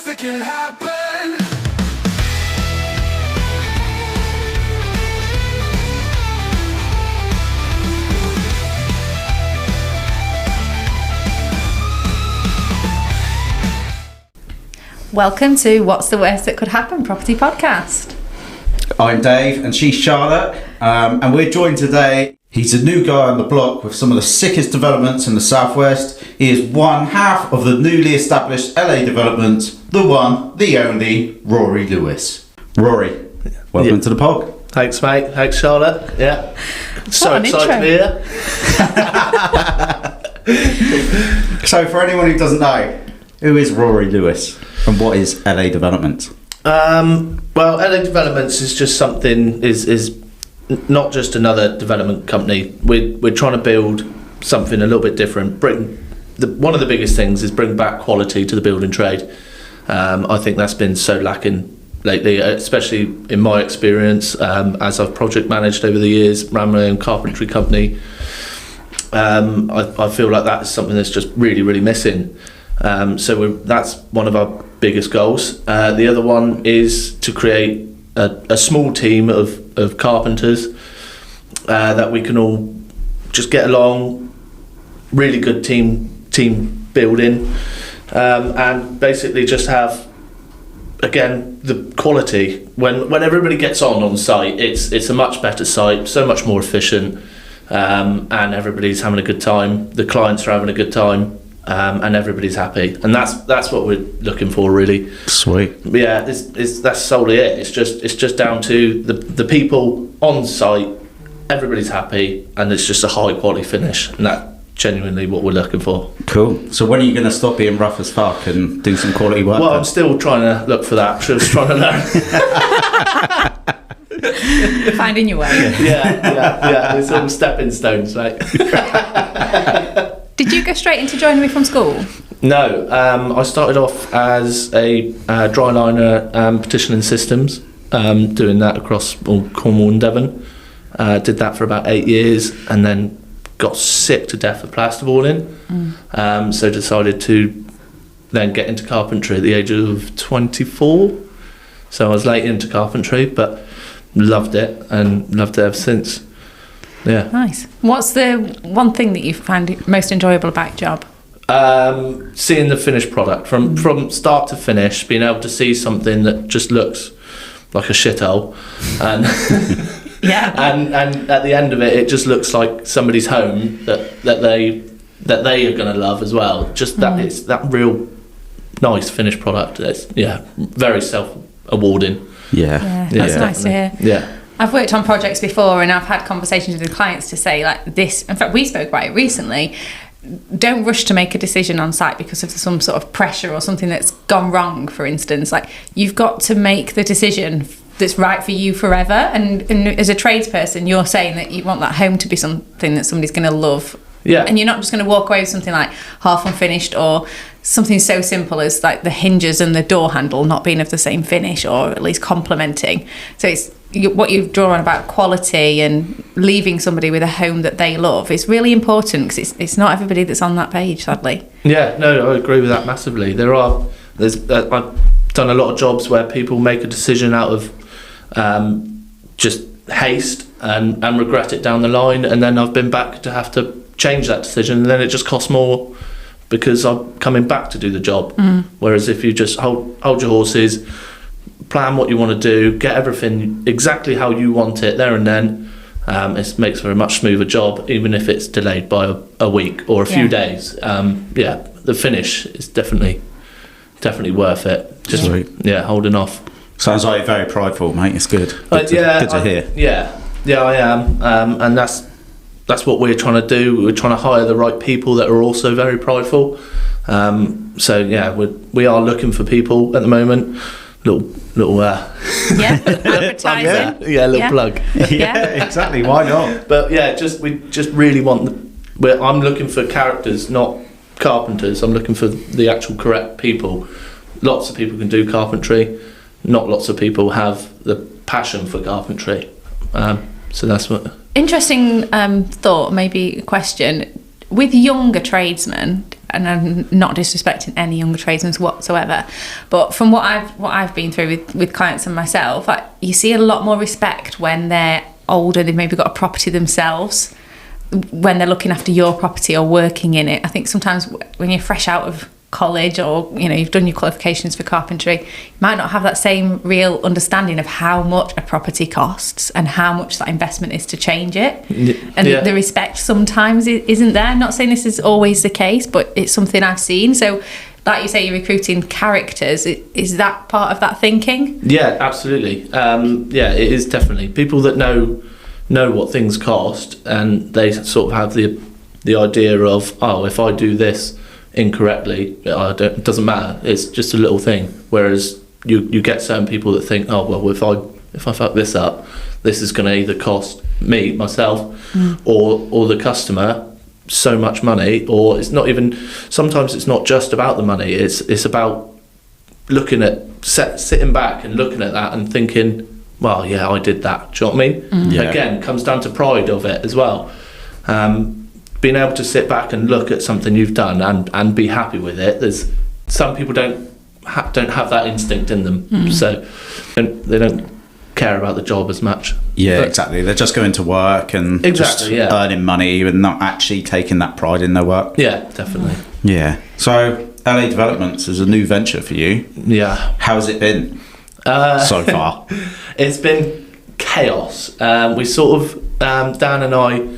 that can happen. Welcome to What's the Worst That Could Happen property podcast. I'm Dave and she's Charlotte, and we're joined today. He's a new guy on the block with some of the sickest developments in the southwest. He is one half of the newly established LA development, the one, the only, Rory Lewis. Rory, welcome to the pod. Thanks, mate. Thanks, Charlotte. Yeah. So excited to be here. So for anyone who doesn't know, who is Rory Lewis and what is LA Development? Well, LA Developments is just something, is not just another development company. We're trying to build something a little bit different. One of the biggest things is bring back quality to the building trade. I think that's been so lacking lately, especially in my experience, as I've project managed over the years, ran my own carpentry company. I feel like that's something that's just really, really missing. So that's one of our biggest goals. The other one is to create a small team of carpenters that we can all just get along, really good team building, and basically just have, again, the quality. When everybody gets on site, it's a much better site, so much more efficient, and everybody's having a good time. The clients are having a good time. And everybody's happy, and that's what we're looking for, really. Sweet. Yeah, that's solely it. It's just down to the people on site. Everybody's happy, and it's just a high quality finish, and that's genuinely what we're looking for. Cool. So when are you going to stop being rough as fuck and do some quality work? Well, I'm still trying to look for that. Just trying to learn. Finding your way. Yeah. It's all stepping stones, right? Did you go straight into joinery from school? No, I started off as a dry liner petitioning systems, doing that across all Cornwall and Devon. Did that for about 8 years, and then got sick to death of plasterboarding. So decided to then get into carpentry at the age of 24. So I was late into carpentry, but loved it and loved it ever since. Yeah. Nice. What's the one thing that you find most enjoyable about your job? Seeing the finished product from start to finish, being able to see something that just looks like a shithole, and Yeah. and at the end of it, it just looks like somebody's home that they are going to love as well. Just that it's that real nice finished product. It's very self-awarding. Yeah. That's nice to hear. Yeah. I've worked on projects before, and I've had conversations with clients to say, like, this, in fact we spoke about it recently, don't rush to make a decision on site because of some sort of pressure or something that's gone wrong, for instance. Like, you've got to make the decision that's right for you forever, and as a tradesperson you're saying that you want that home to be something that somebody's going to love. Yeah. And you're not just going to walk away with something like half unfinished, or something so simple as like the hinges and the door handle not being of the same finish, or at least complementing. So it's what you draw on about quality and leaving somebody with a home that they love is really important, because it's not everybody that's on that page, sadly. Yeah, no, I agree with that massively. I've done a lot of jobs where people make a decision out of just haste and regret it down the line, and then I've been back to have to change that decision, and then it just costs more because I'm coming back to do the job. Whereas if you just hold your horses, plan what you want to do, get everything exactly how you want it there and then, it makes for a much smoother job, even if it's delayed by a week or a few days. The finish is definitely worth it. Just Sweet. Holding off. Sounds like you're very prideful, mate. It's good. Good to hear. Yeah, I am, and that's what we're trying to do. We're trying to hire the right people that are also very prideful. We are looking for people at the moment. Little Advertising. Plug. Yeah, exactly. Why not? But we just really want. I'm looking for characters, not carpenters. I'm looking for the actual correct people. Lots of people can do carpentry. Not lots of people have the passion for carpentry. So that's what. Interesting thought, maybe a question. With younger tradesmen, and I'm not disrespecting any younger tradesmen whatsoever, but from what I've been through with clients and myself, like, you see a lot more respect when they're older, they've maybe got a property themselves, when they're looking after your property or working in it. I think sometimes when you're fresh out of college, or you've done your qualifications for carpentry, you might not have that same real understanding of how much a property costs and how much that investment is to change it. And the respect sometimes isn't there. I'm not saying this is always the case, but it's something I've seen. So like you say, you're recruiting characters. Is that part of that thinking? Yeah, absolutely. It is definitely people that know what things cost, and they sort of have the idea of, oh, if I do this incorrectly, it doesn't matter, it's just a little thing. Whereas you get certain people that think, oh well, if I fuck this up, this is going to either cost me, myself, or the customer so much money, or it's not even, sometimes it's not just about the money, it's about looking at sitting back and looking at that and thinking, well, yeah, I did that. Do you know what I mean? Again, comes down to pride of it as well. Being able to sit back and look at something you've done and be happy with it. There's some people don't have that instinct in them, so they don't care about the job as much. Yeah, exactly. They're just going to work and earning money and not actually taking that pride in their work. Yeah, definitely. Yeah. So LA Developments is a new venture for you. Yeah. How's it been so far? It's been chaos. We sort of Dan and I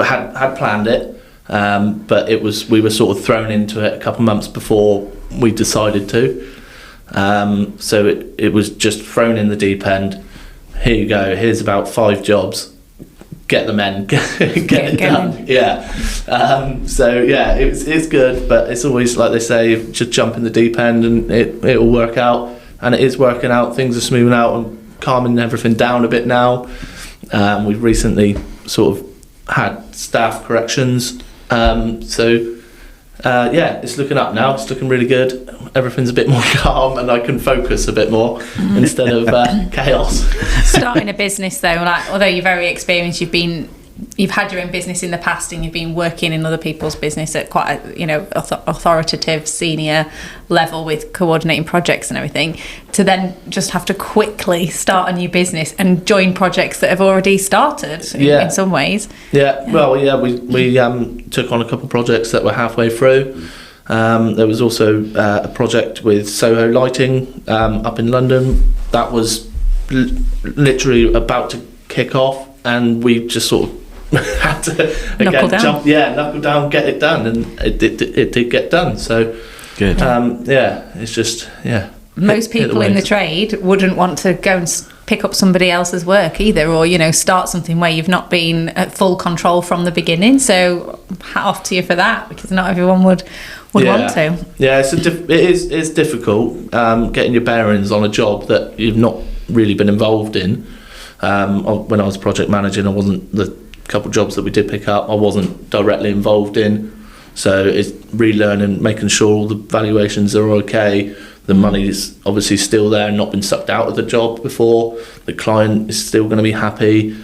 had planned it, but we were sort of thrown into it a couple of months before we decided to. So it was just thrown in the deep end. Here you go. Here's about 5 jobs. Get them in. Get it done. Yeah. So yeah, it's good, but it's always like they say, just jump in the deep end and it'll work out. And it is working out. Things are smoothing out and calming everything down a bit now. We've recently sort of had staff corrections, it's looking up now. It's looking really good. Everything's a bit more calm and I can focus a bit more instead of chaos. Starting a business though, like, although you're very experienced, you've had your own business in the past and you've been working in other people's business at quite a authoritative senior level with coordinating projects and everything, to then just have to quickly start a new business and join projects that have already started in some ways. We took on a couple of projects that were halfway through. There was also a project with Soho Lighting up in London that was literally about to kick off, and we just sort of had to knuckle down, get it done, and it did get done. So good. It's just Most people in the trade wouldn't want to go and pick up somebody else's work either, or start something where you've not been at full control from the beginning. So hat off to you for that, because not everyone would want to. Yeah, it's difficult getting your bearings on a job that you've not really been involved in. When I was project managing, I wasn't, the couple of jobs that we did pick up, I wasn't directly involved in. So it's relearning, making sure all the valuations are okay. The money is obviously still there and not been sucked out of the job before. The client is still going to be happy.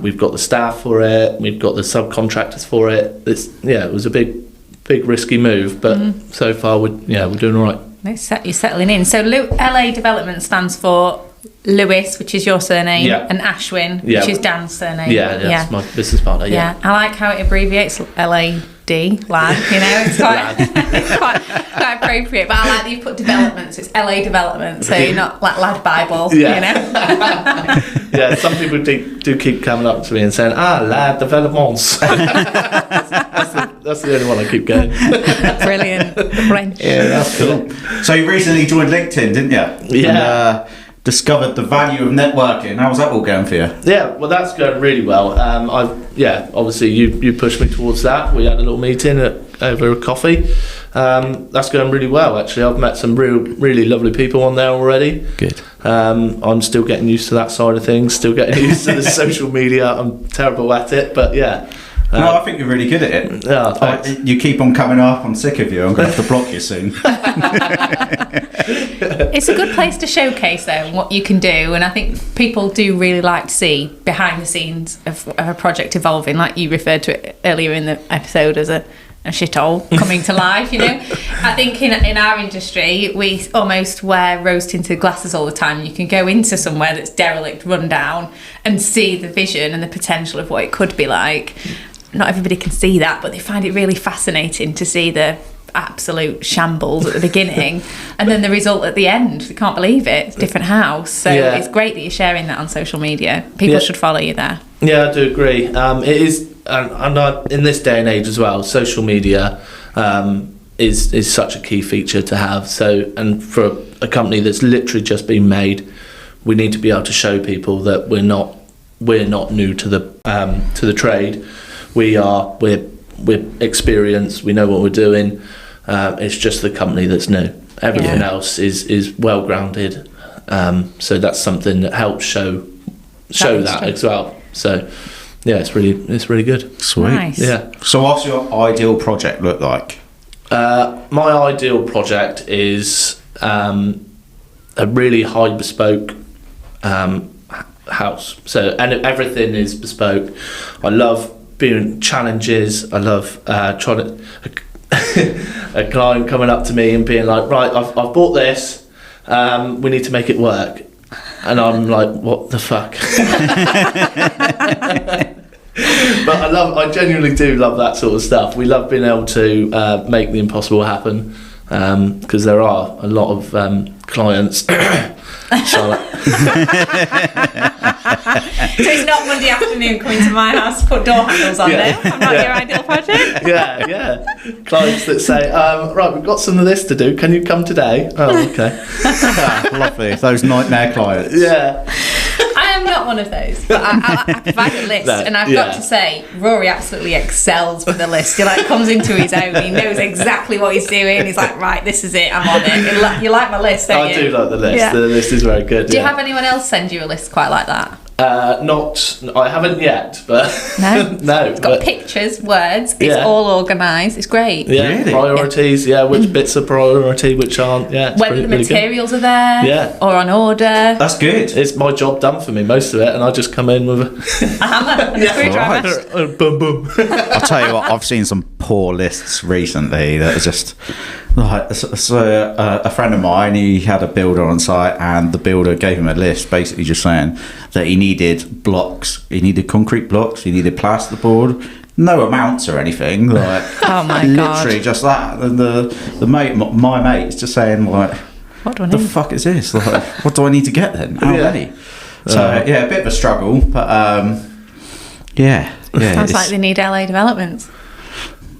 We've got the staff for it. We've got the subcontractors for it. It was a big risky move, but so far we're doing all right. You're settling in. So LA Development stands for Lewis, which is your surname, and Ashwin, which is Dan's surname. That's my business partner. Yeah, I like how it abbreviates LAD, lad. It's quite appropriate. But I like that you put development, so it's LA Development, so you're not like Lad Bible. Yeah, some people do keep coming up to me and saying, Lad Developments. That's the only one I keep going. Brilliant. French. Yeah, that's cool. So you recently joined LinkedIn, didn't you? Yeah. And, discovered the value of networking. How's that all going for you? Yeah, well, that's going really well. Obviously you pushed me towards that. We had a little meeting over a coffee. That's going really well, actually. I've met some really lovely people on there already. Good. I'm still getting used to that side of things, still getting used to the social media. I'm terrible at it, but yeah. No, I think you're really good at it. Yeah, thanks. You keep on coming up. I'm sick of you. I'm going to have to block you soon. It's a good place to showcase, though, what you can do. And I think people do really like to see behind the scenes of a project evolving, like you referred to it earlier in the episode as a a shithole coming to life, you know. I think in our industry, we almost wear rose-tinted glasses all the time. You can go into somewhere that's derelict, run down, and see the vision and the potential of what it could be like. Not everybody can see that, but they find it really fascinating to see the absolute shambles at the beginning and then the result at the end. They can't believe it. It's a different house. So it's great that you're sharing that on social media. People should follow you there. Yeah, I do agree. It is, and in this day and age as well, social media is such a key feature to have. So, and for a company that's literally just been made, we need to be able to show people that we're not new to the trade. We're experienced. We know what we're doing. It's just the company that's new. Everything else is well grounded. So that's something that helps show that as well. So yeah, it's really good. Sweet. Nice. Yeah. So what's your ideal project look like? My ideal project is a really high bespoke house. So, and everything is bespoke. I love being challenges. I love trying to a client coming up to me and being like, right, I've bought this. We need to make it work. And I'm like, what the fuck? But I genuinely do love that sort of stuff. We love being able to make the impossible happen, because there are a lot of clients. So it's not Monday afternoon coming to my house to put door handles on there. I'm not your ideal project. Yeah. Clients that say, right, we've got some of this to do. Can you come today? Oh, okay. Lovely. Those nightmare clients. Yeah. I am not one of those, but I provide a list, and I've got to say, Rory absolutely excels with the list. He comes into his own. He knows exactly what he's doing. He's like, right, this is it. I'm on it. You like my list, don't you? I do like the list. Yeah. The list is very good. Do you have anyone else send you a list quite like that? I haven't yet, but no. It's got pictures, words. It's all organised. It's great. Yeah, really? Priorities. Yeah, which bits are priority, which aren't. Yeah, whether the materials are there. Or on order. That's good. It's my job done for me, most of it, and I just come in with a hammer and a screwdriver. Boom, boom. I'll tell you what. I've seen some poor lists recently that are just. Like, so a friend of mine, he had a builder on site, and the builder gave him a list basically just saying that he needed blocks, he needed concrete blocks, he needed plasterboard, no amounts or anything, like oh my literally God. Just that. And the mate, my mate's just saying like, what do I need? The need? fuck is this? Like, what do I need to get then? How many? So a bit of a struggle, but sounds like they need LA developments.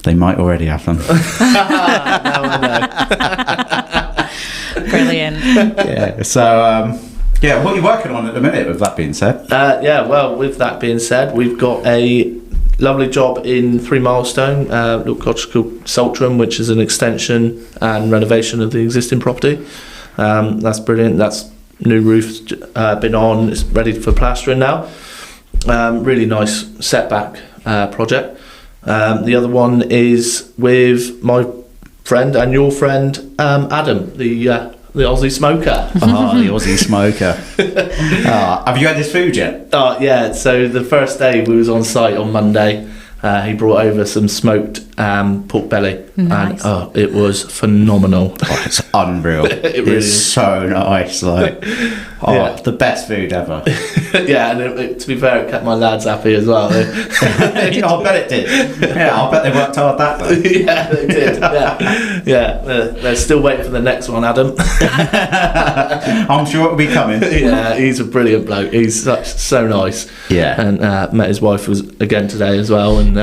They might already have them. Now I know. Brilliant. Yeah. So, what are you working on at the minute, with that being said? Well, with that being said, we've got a lovely job in 3 Milestone, little cottage called Saltram, which is an extension and renovation of the existing property. That's brilliant. That's new roof's been on. It's ready for plastering now. Really nice setback project. The other one is with my friend and your friend Adam, the Aussie smoker. Oh, the Aussie smoker. Have you had his food yet? Oh yeah. So the first day we was on site on Monday, he brought over some smoked pork belly, nice. And it was phenomenal. Oh, it's unreal. It really is so nice. Like, the best food ever. Yeah, and to be fair, it kept my lads happy as well. I bet it did. Yeah, I bet they worked hard that day. Yeah, they did. Yeah. They're still waiting for the next one, Adam. I'm sure it'll be coming. Yeah, he's a brilliant bloke. He's so nice. Yeah, and met his wife again today as well, and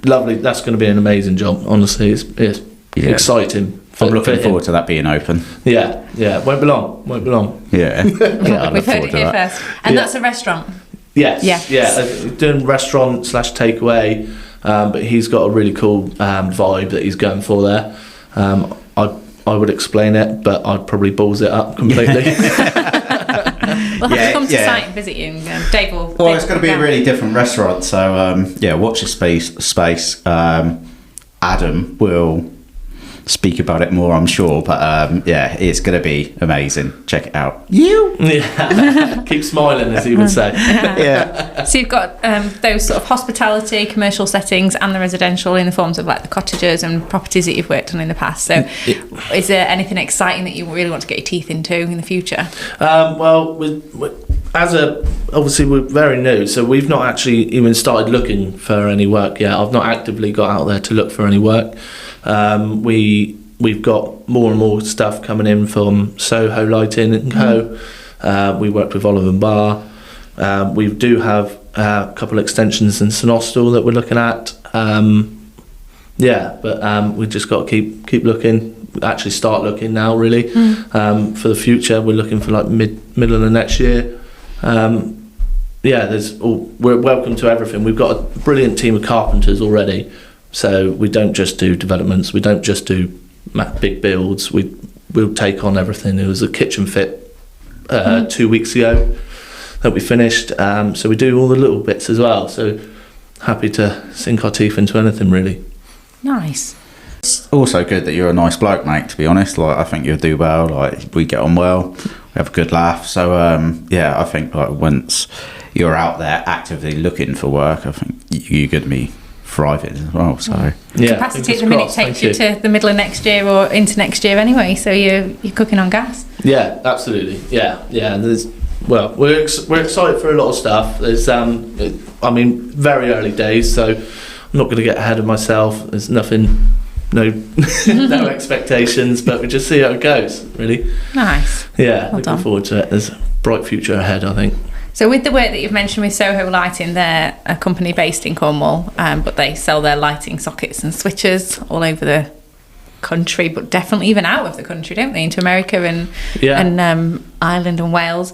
lovely. That's going to be an amazing job. Honestly, it's exciting. I'm looking forward to that being open. Yeah. Won't be long. Yeah. We've heard it here first. And that's a restaurant? Yes. Yeah. Doing restaurant / takeaway, but he's got a really cool vibe that he's going for there. I would explain it, but I'd probably balls it up completely. We'll have to come to site and visit you, and Dave will. Well, it's going to be a really different restaurant, so watch your space. Adam will speak about it more, I'm sure. But yeah, it's going to be amazing. Check it out. Yeah. Keep smiling, as he would say. Yeah. So you've got those sort of hospitality, commercial settings, and the residential in the forms of like the cottages and properties that you've worked on in the past. So, is there anything exciting that you really want to get your teeth into in the future? Well, obviously we're very new, so we've not actually even started looking for any work yet. I've not actively got out there to look for any work. We've got more and more stuff coming in from Soho Lighting and Co. We worked with Oliver and Bar. We do have a couple of extensions in St Austell that we're looking at. But we just got to keep looking. Actually, start looking now. Really, for the future, we're looking for like middle of next year. We're welcome to everything. We've got a brilliant team of carpenters already, so we don't just do developments. We don't just do big builds. We'll take on everything. There was a kitchen fit 2 weeks ago that we finished, so we do all the little bits as well. So happy to sink our teeth into anything, really. Nice. It's also good that you're a nice bloke, mate, to be honest. Like, I think you'll do well. Like, we get on well, we have a good laugh. So I think like once you're out there actively looking for work, I think you're going to be thriving as well. So capacity at the minute takes you to the middle of next year or into next year anyway, so you're cooking on gas. Yeah, absolutely. Yeah. We're excited for a lot of stuff. There's very early days, so I'm not going to get ahead of myself. There's nothing, no expectations, but we just see how it goes, really. Nice. Yeah, looking forward to it. There's a bright future ahead, I think. So with the work that you've mentioned with Soho Lighting, they're a company based in Cornwall, but they sell their lighting sockets and switches all over the country, but definitely even out of the country, don't they? Into America and Ireland and Wales.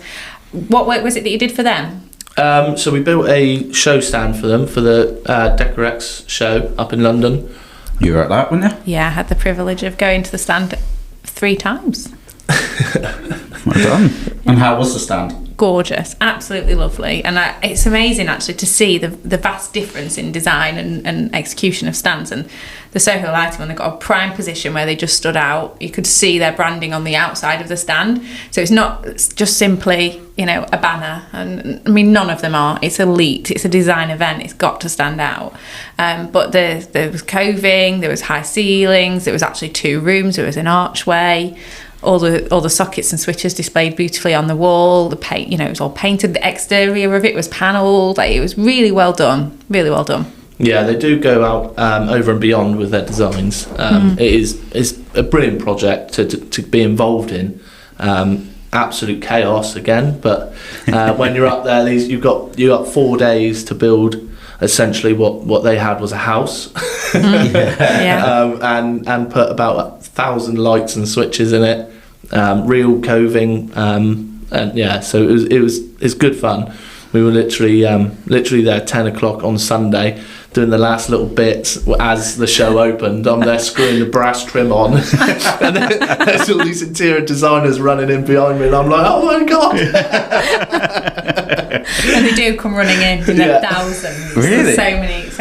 What work was it that you did for them? So we built a show stand for them for the Decorex show up in London. You were at that, weren't you? Yeah, I had the privilege of going to the stand 3 times. Well done. And how was the stand? Gorgeous, absolutely lovely, and it's amazing actually to see the vast difference in design and execution of stands. And the Soho Lighting one, they got a prime position where they just stood out. You could see their branding on the outside of the stand, so it's just simply a banner. And I mean, none of them are. It's elite. It's a design event. It's got to stand out. But there was coving, there was high ceilings, there was actually 2 rooms, there was an archway. All the sockets and switches displayed beautifully on the wall. The paint, it was all painted. The exterior of it was panelled. It was really well done. Really well done. Yeah, they do go out over and beyond with their designs. It's a brilliant project to be involved in. Absolute chaos again, but when you're up there, you got 4 days to build. Essentially, what they had was a house, and put about 1,000 lights and switches in it, real coving, so it's good fun. We were literally there 10 o'clock on Sunday, doing the last little bits as the show opened. I'm there screwing the brass trim on, and then there's all these interior designers running in behind me, and I'm like, oh my god! And they do come running in their thousands. Really? So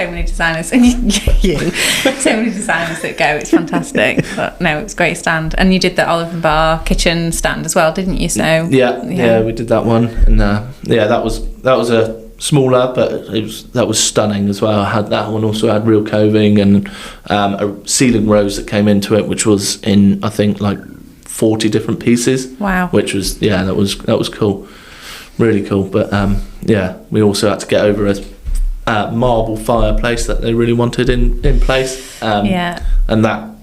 many designers, and so many designers that go. It's fantastic. But no, it was a great stand. And you did the Olive and Bar kitchen stand as well, didn't you? So yeah, we did that one, and that was a smaller, but that was stunning as well. I had that one, also had real coving and a ceiling rose that came into it, which was in I think like 40 different pieces. Wow. Which was that was cool, really cool. But we also had to get over a marble fireplace that they really wanted in place. And that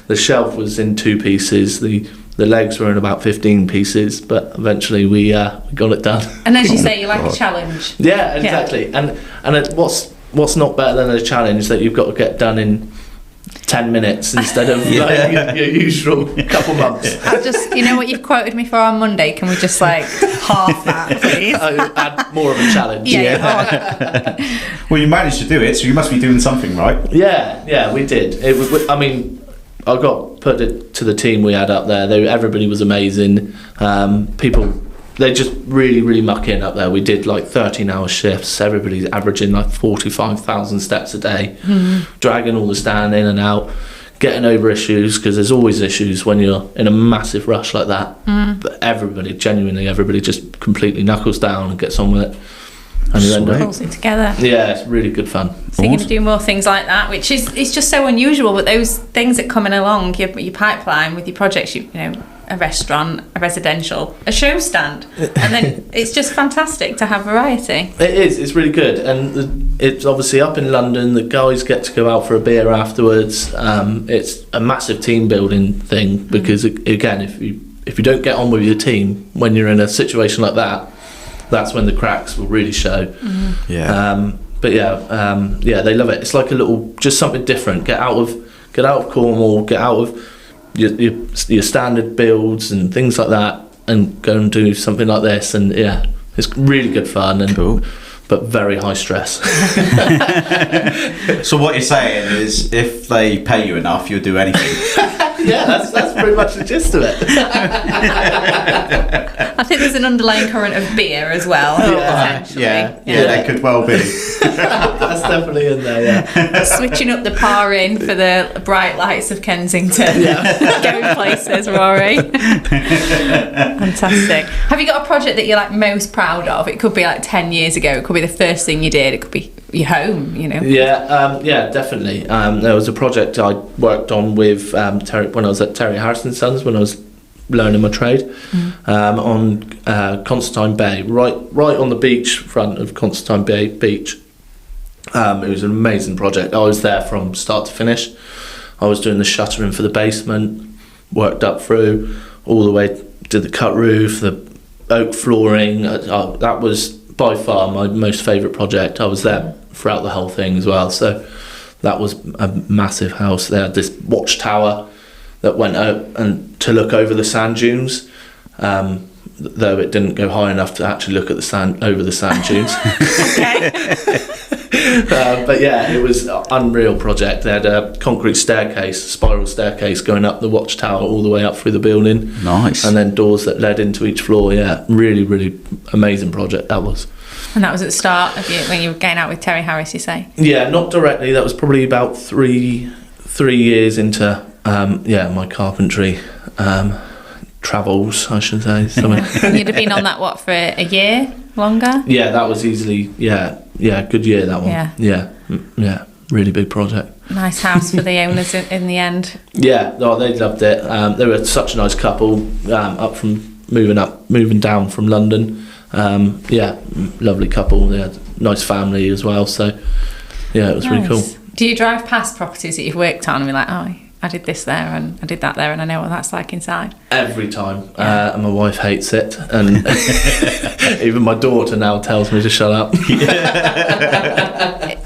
the shelf was in 2 pieces. The legs were in about 15 pieces, but eventually we got it done. And as you say, you like a challenge. Yeah, exactly. Yeah. And what's not better than a challenge that you've got to get done in 10 minutes instead of your usual couple months. I just, what you've quoted me for on Monday, can we just half that, please? Add more of a challenge. Yeah. Well, you managed to do it, so you must be doing something right. Yeah, we did. I got put it to the team we had up there. Everybody was amazing. People, they just really, really muck in up there. We did 13-hour shifts. Everybody's averaging 45,000 steps a day, dragging all the stand in and out, getting over issues, because there's always issues when you're in a massive rush like that. But everybody just completely knuckles down and gets on with it. And you end up, pulls it together. yeah, it's really good fun. So you're going to do more things like that, which is it's just so unusual. But those things that coming along, your pipeline with your projects, you know, a restaurant, a residential, a show stand, and then it's just fantastic to have variety. It is. It's really good, and it's obviously up in London. The guys get to go out for a beer afterwards. It's a massive team building thing, because again, if you don't get on with your team when you're in a situation like that, that's when the cracks will really show. Yeah. But yeah, they love it. It's like a little, just something different. Get out of Cornwall. Get out of your standard builds and things like that, and go and do something like this. And yeah, it's really good fun, and Cool. but very high stress. So what you're saying is, if they pay you enough, you'll do anything. Yeah, that's pretty much the gist of it. I think there's an underlying current of beer as well, potentially. Yeah, that could well be. That's definitely in there. Yeah. Switching up the par in for the bright lights of Kensington. Going places, Rory. Fantastic. Have you got a project that you're like most proud of? It could be like 10 years ago. It could be the first thing you did. It could be your home, you know. Yeah, definitely. There was a project I worked on with Terry, when I was at Terry Harrison's Sons, when I was learning my trade, on Constantine Bay, right on the beach front of Constantine Bay Beach. It was an amazing project. I was there from start to finish. I was doing the shuttering for the basement, worked up through all the way, did the cut roof, the oak flooring. That was by far my most favourite project. I was there throughout the whole thing as well. So that was a massive house. They had this watchtower that went out and to look over the sand dunes, though it didn't go high enough to actually look at the sand over the sand dunes. But yeah, it was an unreal project. They had a concrete staircase, spiral staircase going up the watchtower all the way up through the building. Nice. And then doors that led into each floor. Yeah, really, really amazing project that was. And that was at the start of when you were going out with Terry Harris, you say? Yeah, not directly. That was probably about three years into my carpentry travels, I should say. You'd have been on that, what, for a year longer? Yeah, that was easily, good year, that one. Yeah, really big project. Nice house for the owners in the end. Yeah, no, they loved it. They were such a nice couple, moving down from London. Lovely couple. They had a nice family as well, so yeah, it was really cool. Do you drive past properties that you've worked on and be like, oh, I did this there and I did that there and I know what that's like inside? Every time. And my wife hates it, and even my daughter now tells me to shut up.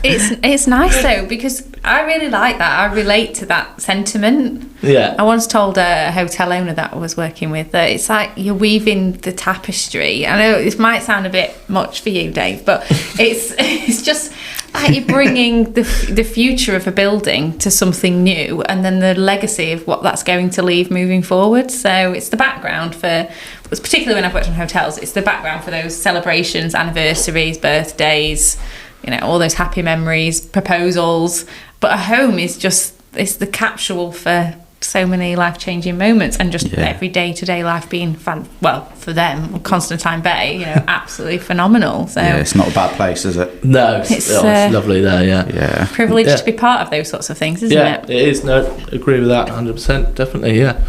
It's nice though, because I really like that. I relate to that sentiment. Yeah. I once told a hotel owner that I was working with that it's like you're weaving the tapestry. I know this might sound a bit much for you, Dave, but it's just like you're bringing the future of a building to something new, and then the legacy of what that's going to leave moving forward. So it's the background for, particularly when I've worked in hotels, it's the background for those celebrations, anniversaries, birthdays, you know, all those happy memories, proposals. But a home is just, it's the capsule for so many life-changing moments, and just every day-to-day life being for them, Constantine Bay, you know, absolutely phenomenal. So yeah, it's not a bad place, is it? No, it's lovely there. Yeah, privileged to be part of those sorts of things, isn't it? Yeah, it is. No, agree with that 100%. Definitely, yeah.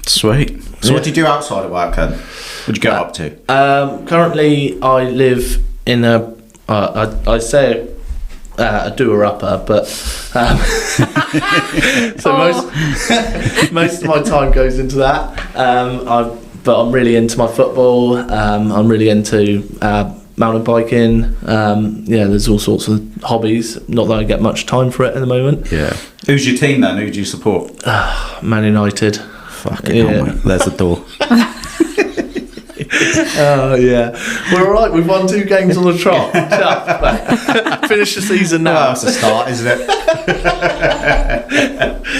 Sweet. So what do you do outside of work then? What do you go up to? Currently, I live in a. I say a doer-upper, but so most of my time goes into that. But I'm really into my football. I'm really into mountain biking. There's all sorts of hobbies. Not that I get much time for it at the moment. Yeah. Who's your team then? Who do you support? Man United. Fucking hell, mate. There's the door. Oh yeah, we're all right. We've won 2 games on the trot. Finish the season now. Well, that's a start, isn't it?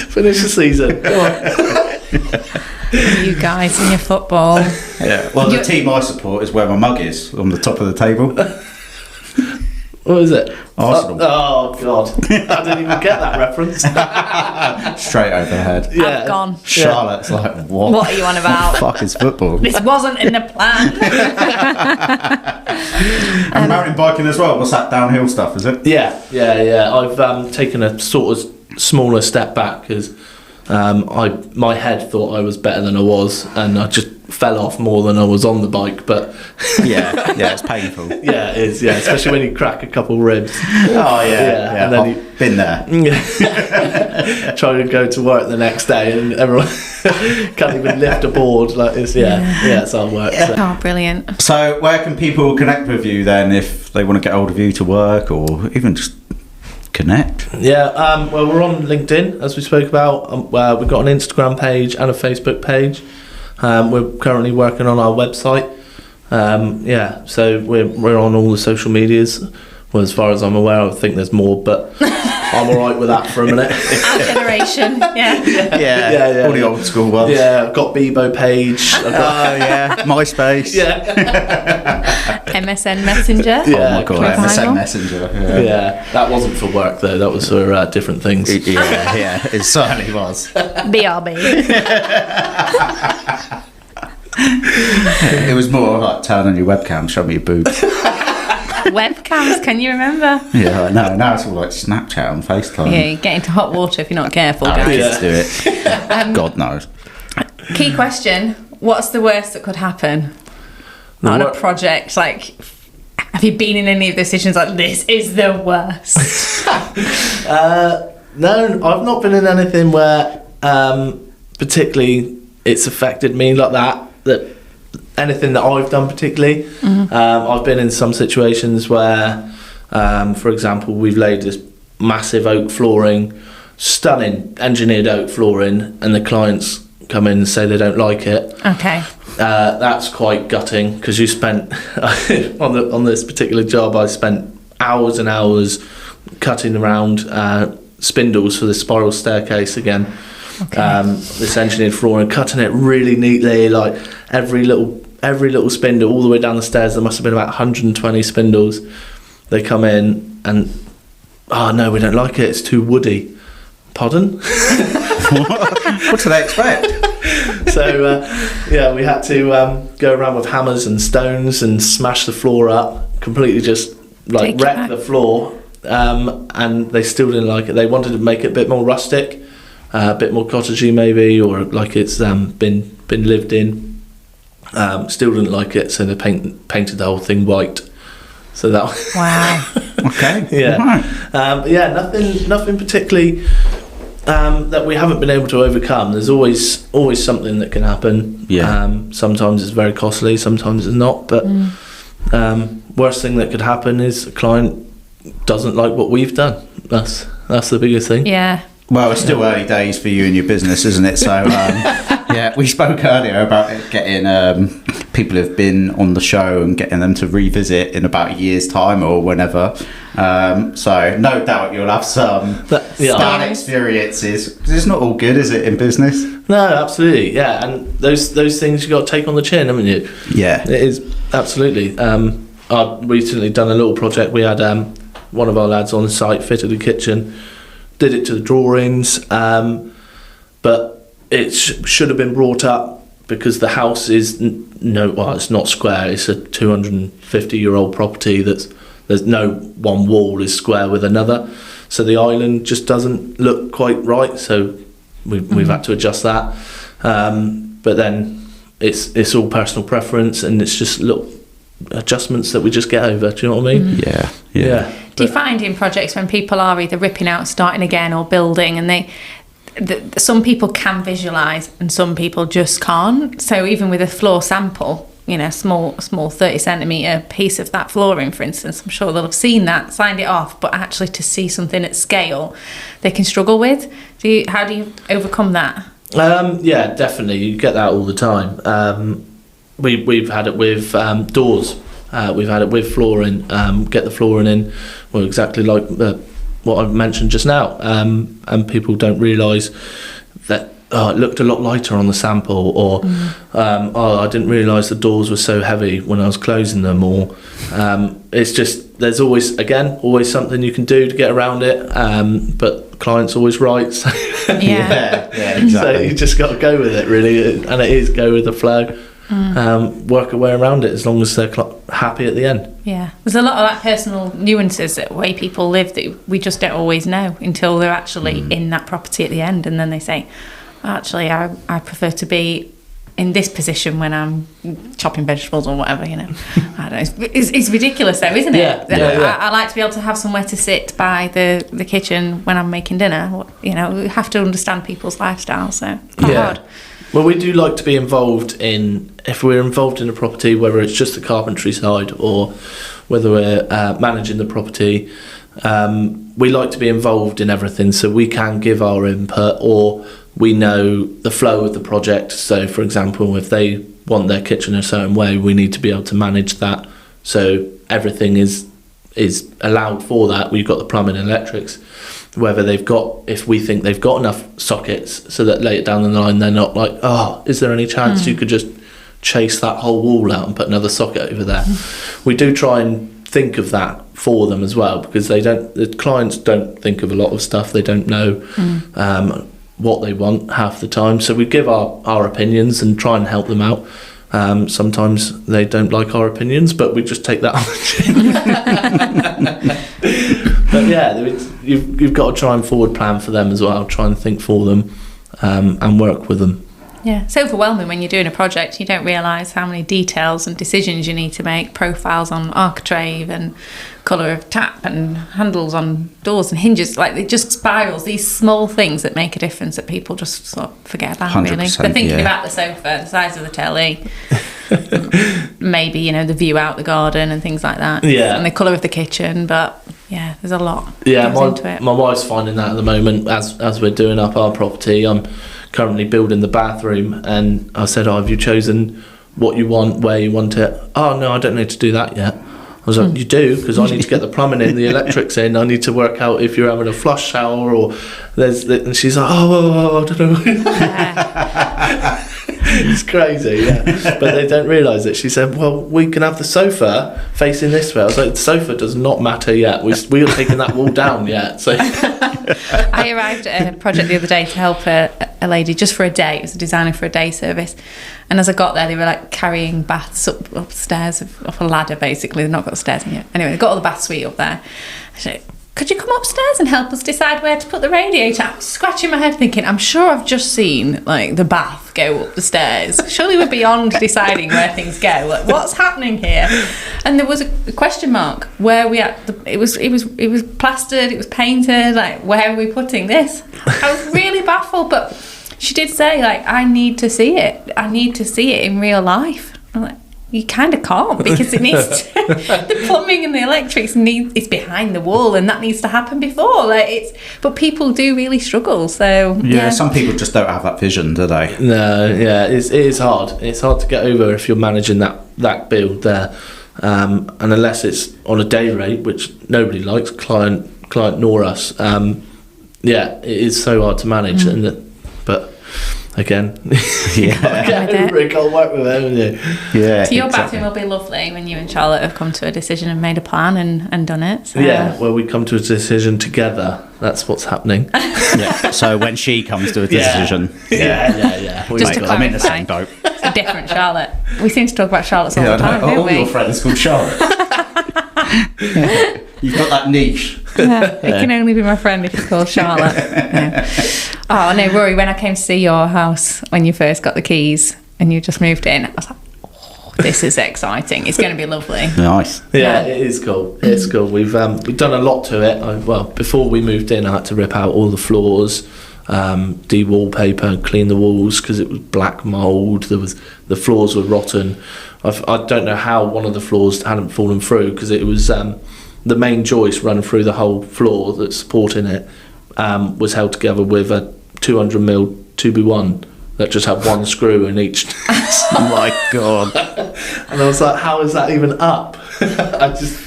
Finish the season. Come on. You guys and your football. Yeah. Well, the team I support is where my mug is, on the top of the table. What was it? Arsenal. Oh God, I didn't even get that reference. Straight over the head. Yeah. I've gone. Charlotte's like, what? What are you on about? The fuck is football? This wasn't in the plan. And mountain biking as well. What's that downhill stuff? Is it? Yeah. I've taken a sort of smaller step back because my head thought I was better than I was, and I just fell off more than I was on the bike. But yeah, it's painful. yeah, it is. Yeah, especially when you crack a couple ribs. Oh yeah. And then I've been there. Trying to go to work the next day, and everyone can't even lift a board. Like it's it's hard work. So. Oh, brilliant. So where can people connect with you then if they want to get hold of you to work or even just connect? Yeah, well, we're on LinkedIn, as we spoke about. We've got an Instagram page and a Facebook page. We're currently working on our website. So we're on all the social medias. Well, as far as I'm aware, I think there's more, but I'm all right with that for a minute. Our generation, yeah. Yeah. All the old school ones. Yeah, I've got Bebo page. MySpace. Yeah. MSN Messenger. Yeah, Oh my god, Revival. MSN Messenger. Yeah, that wasn't for work though. That was for different things. Yeah, it certainly was. BRB. It was more like turn on your webcam, show me your boobs. Webcams, can you remember? Yeah, I know. Now it's all like Snapchat and FaceTime. Yeah, you get into hot water if you're not careful. Our Don't you? kids do it. God knows. Key question: what's the worst that could happen on a project? Like, have you been in any of the decisions like this is the worst? No, I've not been in anything where particularly it's affected me like that. That anything that I've done particularly. I've been in some situations where, for example, we've laid this massive oak flooring, stunning engineered oak flooring, and the clients come in and say they don't like it. Okay. That's quite gutting because you spent on this particular job. I spent hours and hours cutting around spindles for the spiral staircase again. Okay. This engineered flooring, cutting it really neatly, like every little spindle all the way down the stairs. There must have been about 120 spindles. They come in and, oh no, we don't like it, it's too woody. Pardon? What do they expect? So we had to go around with hammers and stones and smash the floor up, completely just like wreck the floor, and they still didn't like it. They wanted to make it a bit more rustic, a bit more cottagey maybe, or like it's been lived in. Still didn't like it, so they painted the whole thing white. So that Wow. Okay. yeah, nothing particularly that we haven't been able to overcome. There's always something that can happen. Yeah. Sometimes it's very costly, sometimes it's not. But worst thing that could happen is a client doesn't like what we've done. That's the biggest thing. Yeah. Well, it's still early days for you and your business, isn't it? So, yeah, we spoke earlier about it getting people who've been on the show and getting them to revisit in about a year's time or whenever. So, no doubt you'll have some bad experiences. 'Cause it's not all good, is it, in business? No, absolutely, yeah. And those things you got to take on the chin, haven't you? Yeah. It is absolutely. I've recently done a little project. We had one of our lads on site fitted a kitchen. Did it to the drawings, but it should have been brought up because the house is it's not square. It's a 250-year-old property. There's no one wall is square with another, so the island just doesn't look quite right. So we've had to adjust that, but then it's all personal preference, and it's just little adjustments that we just get over. Do you know what I mean? Yeah. Do you find in projects when people are either ripping out, starting again, or building, and some people can visualise and some people just can't? So even with a floor sample, small 30 centimetre piece of that flooring, for instance, I'm sure they'll have seen that, signed it off, but actually to see something at scale, they can struggle with. How do you overcome that? Yeah, definitely. You get that all the time. We've had it with doors. We've had it with flooring. Get the flooring in, well, exactly like what I've mentioned just now. And people don't realise that oh, it looked a lot lighter on the sample, or oh, I didn't realise the doors were so heavy when I was closing them, or it's just, there's always something you can do to get around it, but the client's always right. So Yeah. Yeah, exactly. so you just got to go with it, really, and it is go with the flow. Work a way around it as long as they're happy at the end. Yeah, there's a lot of like personal nuances, that way people live, that we just don't always know until they're actually in that property at the end, and then they say, actually, I prefer to be in this position when I'm chopping vegetables or whatever, you know. I don't know. It's ridiculous though, isn't it? Yeah. I like to be able to have somewhere to sit by the kitchen when I'm making dinner. You know, we have to understand people's lifestyles, so it's quite hard. Well, we do like to be involved in, if we're involved in a property, whether it's just the carpentry side or whether we're managing the property, we like to be involved in everything so we can give our input, or we know the flow of the project. So, for example, if they want their kitchen a certain way, we need to be able to manage that. So everything is allowed for that. We've got the plumbing and electrics. Whether if we think they've got enough sockets so that later down the line they're not like, oh, is there any chance you could just chase that whole wall out and put another socket over there? We do try and think of that for them as well, because the clients don't think of a lot of stuff. They don't know what they want half the time. So we give our opinions and try and help them out. Sometimes they don't like our opinions, but we just take that on. But yeah, you've got to try and forward plan for them as well, try and think for them, and work with them. Yeah, it's overwhelming when you're doing a project. You don't realise how many details and decisions you need to make, profiles on architrave and colour of tap and handles on doors and hinges. Like, it just spirals, these small things that make a difference that people just sort of forget about, really. They're thinking about the sofa, the size of the telly, maybe, you know, the view out the garden and things like that. Yeah. And the colour of the kitchen, but yeah, there's a lot. Yeah, into it. my wife's finding that at the moment as we're doing up our property. I'm currently building the bathroom, and I said, have you chosen what you want, where you want it? Oh no, I don't need to do that yet. I was like, you do, because I need to get the plumbing in, the electrics in, I need to work out if you're having a flush shower or and she's like, I don't know. It's crazy, yeah. But they don't realise it. She said, well, we can have the sofa facing this way. I was like, the sofa does not matter yet. We are taking that wall down yet. So I arrived at a project the other day to help a lady just for a day. It was a designer for a day service. And as I got there, they were like carrying baths upstairs, up a ladder, basically. They've not got the stairs in yet. Anyway, they got all the bath suite up there. I said, could you come upstairs and help us decide where to put the radiator? I was scratching my head thinking, I'm sure I've just seen like the bath go up the stairs. Surely we're beyond deciding where things go. Like, what's happening here? And there was a question mark. Where we at? It was plastered. It was painted. Like, where are we putting this? I was really baffled. But she did say, like, I need to see it. I need to see it in real life. I'm like, you kind of can't, because it needs to, the plumbing and the electrics it's behind the wall, and that needs to happen before. But people do really struggle. So yeah, some people just don't have that vision, do they? no, yeah, it is hard. It's hard to get over if you're managing that build there, and unless it's on a day rate, which nobody likes, client nor us. Yeah, it is so hard to manage, but. Again, can't work with them, haven't you? Yeah. So your bathroom will be lovely when you and Charlotte have come to a decision and made a plan and done it. So. Yeah, well, we come to a decision together. That's what's happening. Yeah. So when she comes to a decision, yeah. Just to clarify, I'm in the same boat. It's a different Charlotte. We seem to talk about Charlottes all the time, all don't we? your friends called Charlotte. You've got that niche. Yeah, it can only be my friend if you're called Charlotte. Yeah. Oh no, Rory, when I came to see your house when you first got the keys and you just moved in, I was like, oh, this is exciting. It's going to be lovely. Nice. Yeah, it is cool. It's cool. We've done a lot to it. Before we moved in, I had to rip out all the floors, de-wallpaper, clean the walls because it was black mould. The floors were rotten. I don't know how one of the floors hadn't fallen through, because it was the main joist running through the whole floor that's supporting it was held together with a 200mm 2B1 that just had one screw in each. Oh my god! And I was like, how is that even up? It's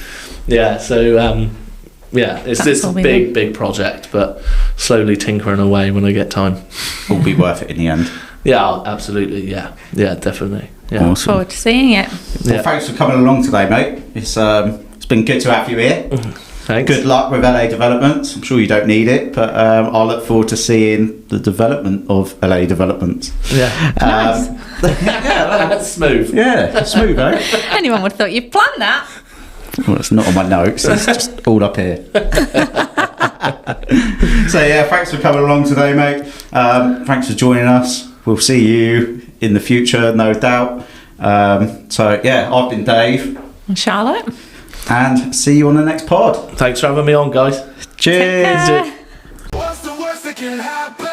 this big project, but slowly tinkering away when I get time. Will be worth it in the end. Yeah, absolutely. Yeah, definitely. Yeah. Look forward to seeing it. Well, thanks for coming along today, mate. It's been good to have you here. Thanks. Good luck with LA Developments. I'm sure you don't need it, but I'll look forward to seeing the development of LA Developments. Yeah. Nice. That's smooth. Yeah, smooth, eh? Anyone would have thought you'd planned that. Well, it's not on my notes. It's just all up here. So yeah, thanks for coming along today, mate. Thanks for joining us. We'll see you in the future, no doubt. So yeah, I've been Dave. And Charlotte. And see you on the next pod. Thanks for having me on, guys. Cheers. Take care. What's the worst that can happen?